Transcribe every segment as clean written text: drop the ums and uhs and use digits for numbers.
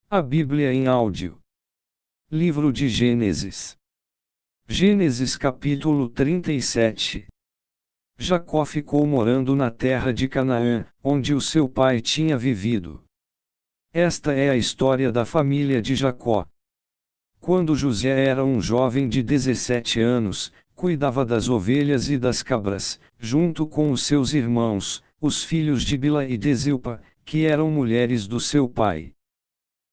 A Bíblia em áudio. Livro de Gênesis. Gênesis capítulo 37. Jacó ficou morando na terra de Canaã, onde o seu pai tinha vivido. Esta é a história da família de Jacó. Quando José era um jovem de 17 anos, cuidava das ovelhas e das cabras, junto com os seus irmãos, os filhos de Bila e de Zilpa, que eram mulheres do seu pai.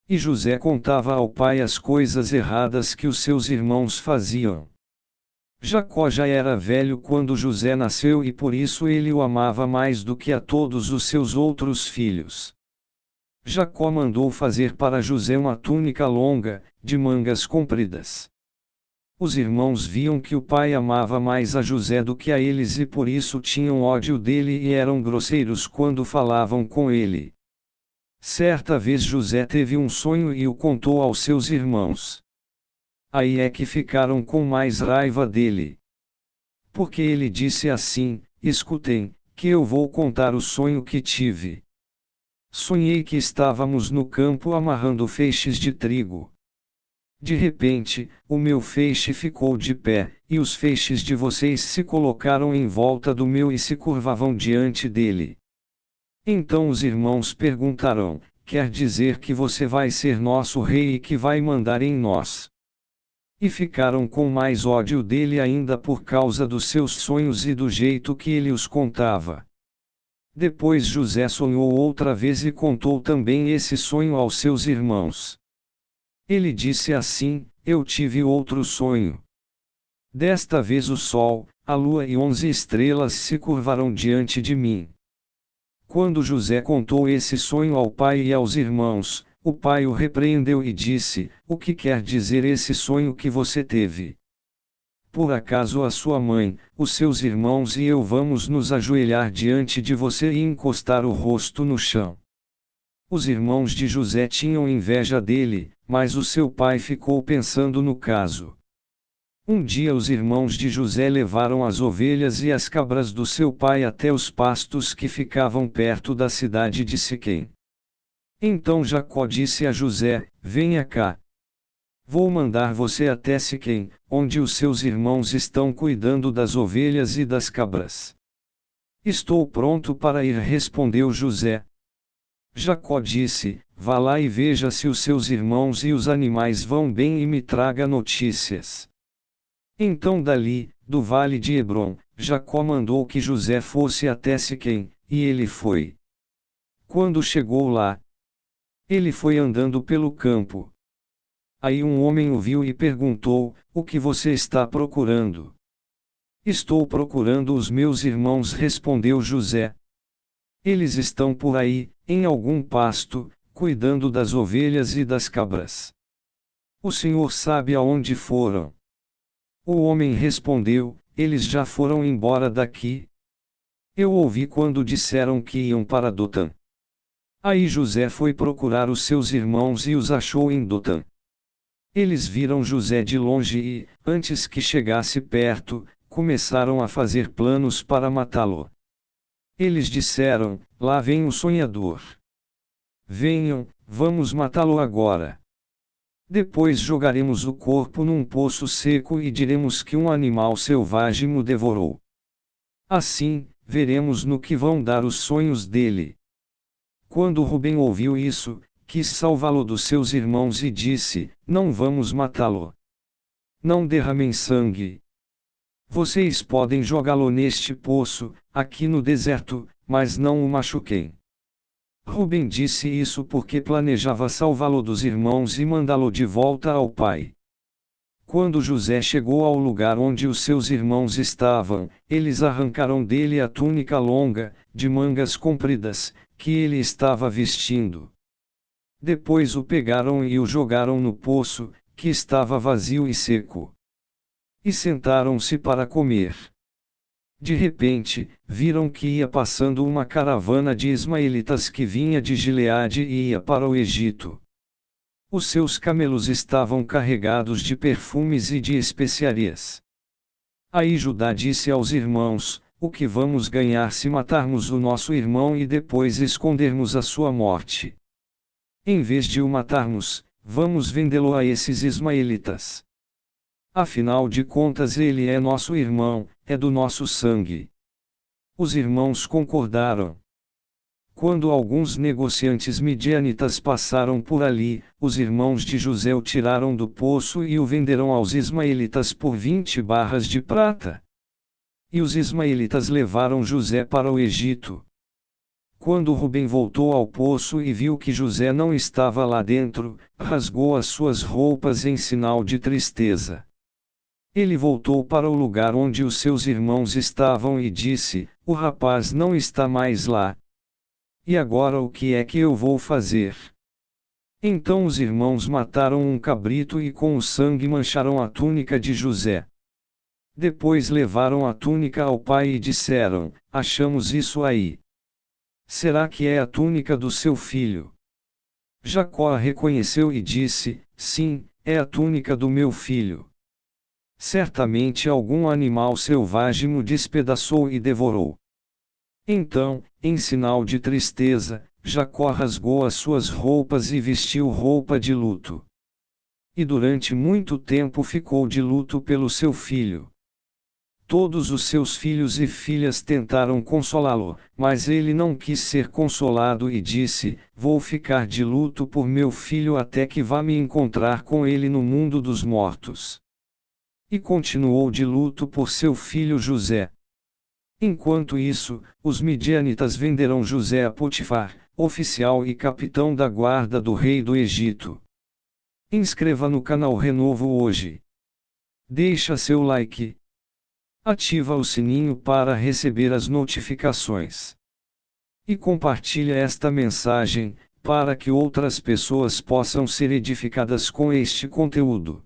E José contava ao pai as coisas erradas que os seus irmãos faziam. Jacó já era velho quando José nasceu e por isso ele o amava mais do que a todos os seus outros filhos. Jacó mandou fazer para José uma túnica longa, de mangas compridas. Os irmãos viam que o pai amava mais a José do que a eles e por isso tinham ódio dele e eram grosseiros quando falavam com ele. Certa vez José teve um sonho e o contou aos seus irmãos. Aí é que ficaram com mais raiva dele. Porque ele disse assim: escutem, que eu vou contar o sonho que tive. Sonhei que estávamos no campo amarrando feixes de trigo. De repente, o meu feixe ficou de pé, e os feixes de vocês se colocaram em volta do meu e se curvavam diante dele. Então os irmãos perguntaram: quer dizer que você vai ser nosso rei e que vai mandar em nós? E ficaram com mais ódio dele ainda por causa dos seus sonhos e do jeito que ele os contava. Depois José sonhou outra vez e contou também esse sonho aos seus irmãos. Ele disse assim: eu tive outro sonho. Desta vez o sol, a lua e 11 estrelas se curvaram diante de mim. Quando José contou esse sonho ao pai e aos irmãos, o pai o repreendeu e disse: o que quer dizer esse sonho que você teve? Por acaso a sua mãe, os seus irmãos e eu vamos nos ajoelhar diante de você e encostar o rosto no chão? Os irmãos de José tinham inveja dele, mas o seu pai ficou pensando no caso. Um dia os irmãos de José levaram as ovelhas e as cabras do seu pai até os pastos que ficavam perto da cidade de Siquém. Então Jacó disse a José: venha cá. Vou mandar você até Siquém, onde os seus irmãos estão cuidando das ovelhas e das cabras. Estou pronto para ir, respondeu José. Jacó disse: vá lá e veja se os seus irmãos e os animais vão bem e me traga notícias. Então dali, do vale de Hebrom, Jacó mandou que José fosse até Siquém, e ele foi. Quando chegou lá, ele foi andando pelo campo. Aí um homem o viu e perguntou: o que você está procurando? Estou procurando os meus irmãos, respondeu José. Eles estão por aí, em algum pasto, cuidando das ovelhas e das cabras. O senhor sabe aonde foram? O homem respondeu: eles já foram embora daqui. Eu ouvi quando disseram que iam para Dotã. Aí José foi procurar os seus irmãos e os achou em Dotã. Eles viram José de longe e, antes que chegasse perto, começaram a fazer planos para matá-lo. Eles disseram: lá vem o sonhador. Venham, vamos matá-lo agora. Depois jogaremos o corpo num poço seco e diremos que um animal selvagem o devorou. Assim, veremos no que vão dar os sonhos dele. Quando Rubem ouviu isso, quis salvá-lo dos seus irmãos e disse: não vamos matá-lo. Não derramem sangue. Vocês podem jogá-lo neste poço, aqui no deserto, mas não o machuquem. Rubem disse isso porque planejava salvá-lo dos irmãos e mandá-lo de volta ao pai. Quando José chegou ao lugar onde os seus irmãos estavam, eles arrancaram dele a túnica longa, de mangas compridas, que ele estava vestindo. Depois o pegaram e o jogaram no poço, que estava vazio e seco. E sentaram-se para comer. De repente, viram que ia passando uma caravana de ismaelitas que vinha de Gileade e ia para o Egito. Os seus camelos estavam carregados de perfumes e de especiarias. Aí Judá disse aos irmãos: o que vamos ganhar se matarmos o nosso irmão e depois escondermos a sua morte? Em vez de o matarmos, vamos vendê-lo a esses ismaelitas. Afinal de contas, ele é nosso irmão, é do nosso sangue. Os irmãos concordaram. Quando alguns negociantes midianitas passaram por ali, os irmãos de José o tiraram do poço e o venderam aos ismaelitas por 20 barras de prata. E os ismaelitas levaram José para o Egito. Quando Rubem voltou ao poço e viu que José não estava lá dentro, rasgou as suas roupas em sinal de tristeza. Ele voltou para o lugar onde os seus irmãos estavam e disse: "O rapaz não está mais lá. E agora o que é que eu vou fazer?" Então os irmãos mataram um cabrito e com o sangue mancharam a túnica de José. Depois levaram a túnica ao pai e disseram: "Achamos isso aí. Será que é a túnica do seu filho?" Jacó a reconheceu e disse: "Sim, é a túnica do meu filho. Certamente algum animal selvagem o despedaçou e devorou." Então, em sinal de tristeza, Jacó rasgou as suas roupas e vestiu roupa de luto. E durante muito tempo ficou de luto pelo seu filho. Todos os seus filhos e filhas tentaram consolá-lo, mas ele não quis ser consolado e disse: "Vou ficar de luto por meu filho até que vá me encontrar com ele no mundo dos mortos." E continuou de luto por seu filho José. Enquanto isso, os midianitas venderam José a Potifar, oficial e capitão da guarda do rei do Egito. Inscreva no canal Renovo hoje. Deixa seu like. Ativa o sininho para receber as notificações. E compartilha esta mensagem, para que outras pessoas possam ser edificadas com este conteúdo.